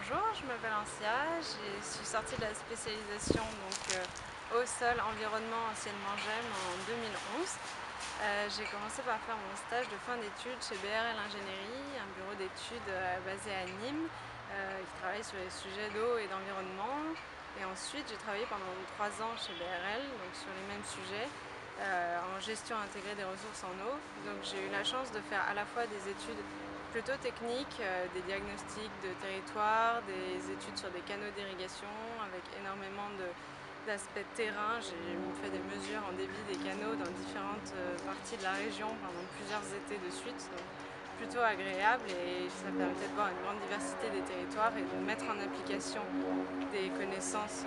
Bonjour, je m'appelle Ancia, je suis sortie de la spécialisation au sol, environnement, anciennement GEM en 2011. J'ai commencé par faire mon stage de fin d'études chez BRL Ingénierie, un bureau d'études basé à Nîmes qui travaille sur les sujets d'eau et d'environnement. Et ensuite, j'ai travaillé pendant 3 ans chez BRL, donc sur les mêmes sujets, en gestion intégrée des ressources en eau. Donc j'ai eu la chance de faire à la fois des études plutôt techniques, des diagnostics de territoire, des études sur des canaux d'irrigation avec énormément d'aspects de terrain. J'ai fait des mesures en débit des canaux dans différentes parties de la région pendant plusieurs étés de suite, donc plutôt agréable, et ça permettait de voir une grande diversité des territoires et de mettre en application des connaissances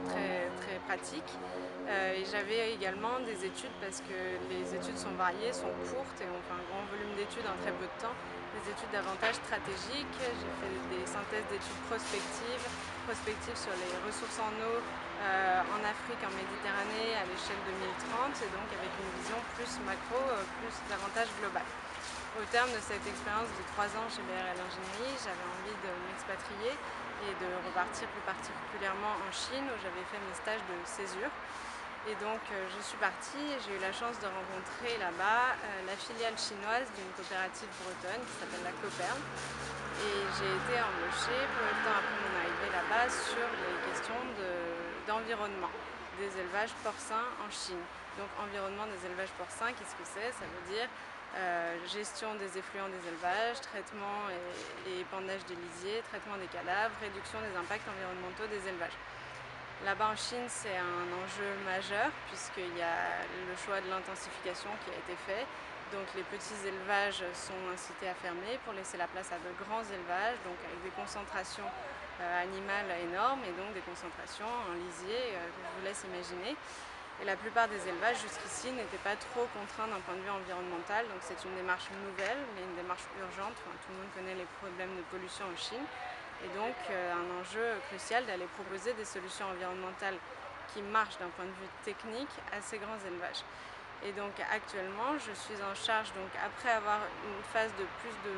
très pratiques. Et j'avais également des études, parce que les études sont variées, sont courtes et on fait un grand volume d'études en très peu de temps, des études davantage stratégiques. J'ai fait des synthèses d'études prospectives sur les ressources en eau en Afrique, en Méditerranée, à l'échelle 2030, et donc avec une vision plus macro, davantage globale. Au terme de cette expérience de 3 ans chez BRL Ingénierie, j'avais envie de m'expatrier et de repartir plus particulièrement en Chine, où j'avais fait mes stages de césure. Et donc je suis partie et j'ai eu la chance de rencontrer là-bas la filiale chinoise d'une coopérative bretonne qui s'appelle la Cooperl. Et j'ai été embauchée peu de temps après mon arrivée là-bas sur les questions d'environnement des élevages porcins en Chine. Donc environnement des élevages porcins, qu'est-ce que c'est? Ça veut dire gestion des effluents des élevages, traitement et épandage des lisiers, traitement des cadavres, réduction des impacts environnementaux des élevages. Là-bas en Chine, c'est un enjeu majeur puisqu'il y a le choix de l'intensification qui a été fait. Donc les petits élevages sont incités à fermer pour laisser la place à de grands élevages, donc avec des concentrations animales énormes et donc des concentrations en lisier que je vous laisse imaginer. Et la plupart des élevages jusqu'ici n'étaient pas trop contraints d'un point de vue environnemental, donc c'est une démarche nouvelle, mais une démarche urgente. Enfin, tout le monde connaît les problèmes de pollution en Chine, et donc un enjeu crucial d'aller proposer des solutions environnementales qui marchent d'un point de vue technique à ces grands élevages. Et donc actuellement, je suis en charge, donc après avoir une phase de plus de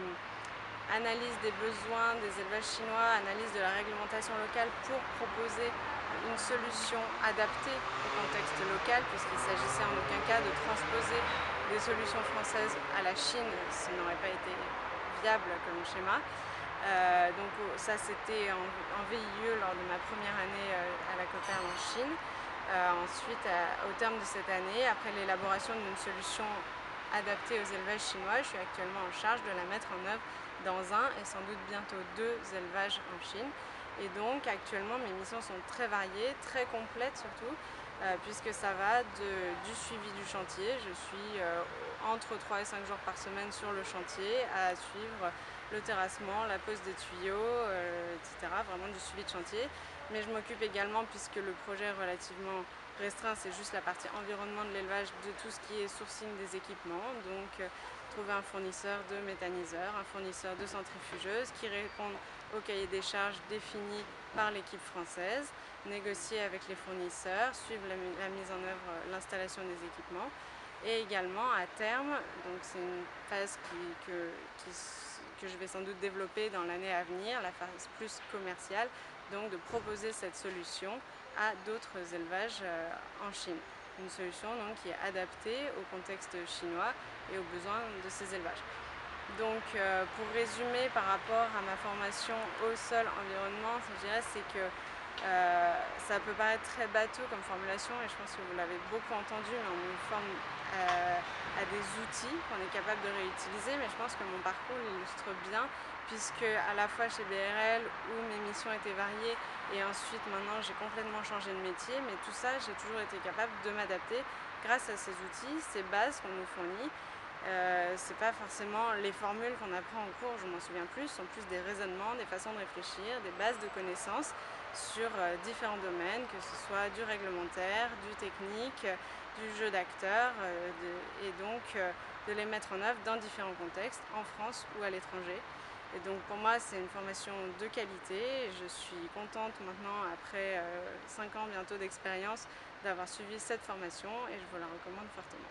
analyse des besoins des élevages chinois, analyse de la réglementation locale pour proposer une solution adaptée au contexte local, puisqu'il s'agissait en aucun cas de transposer des solutions françaises à la Chine, ce n'aurait pas été viable comme schéma. Donc ça, c'était en VIE lors de ma première année à la Cooperl en Chine. Ensuite, au terme de cette année, après l'élaboration d'une solution adaptée aux élevages chinois, je suis actuellement en charge de la mettre en œuvre dans un et sans doute bientôt 2 élevages en Chine. Et donc actuellement, mes missions sont très variées, très complètes surtout, puisque ça va du suivi du chantier. Je suis entre 3 et 5 jours par semaine sur le chantier à suivre le terrassement, la pose des tuyaux, etc. Vraiment du suivi de chantier. Mais je m'occupe également, puisque le projet est relativement restreint, c'est juste la partie environnement de l'élevage, de tout ce qui est sourcing des équipements. Donc trouver un fournisseur de méthaniseurs, un fournisseur de centrifugeuses qui répondent au cahier des charges défini par l'équipe française, négocier avec les fournisseurs, suivre la mise en œuvre, l'installation des équipements, et également à terme, donc c'est une phase que je vais sans doute développer dans l'année à venir, la phase plus commerciale, donc de proposer cette solution à d'autres élevages en Chine. Une solution donc qui est adaptée au contexte chinois et aux besoins de ces élevages. Donc pour résumer par rapport à ma formation au sol environnement, je dirais c'est que ça peut paraître très bateau comme formulation, et je pense que vous l'avez beaucoup entendu, mais on nous forme à des outils qu'on est capable de réutiliser. Mais je pense que mon parcours l'illustre bien, puisque à la fois chez BRL, où mes missions étaient variées, et ensuite maintenant j'ai complètement changé de métier, mais tout ça, j'ai toujours été capable de m'adapter grâce à ces outils, ces bases qu'on nous fournit. C'est pas forcément les formules qu'on apprend en cours, je m'en souviens plus, ce sont plus des raisonnements, des façons de réfléchir, des bases de connaissances sur différents domaines, que ce soit du réglementaire, du technique, du jeu d'acteurs, et donc de les mettre en œuvre dans différents contextes, en France ou à l'étranger. Et donc pour moi, c'est une formation de qualité, et je suis contente maintenant, après 5 ans bientôt d'expérience, d'avoir suivi cette formation, et je vous la recommande fortement.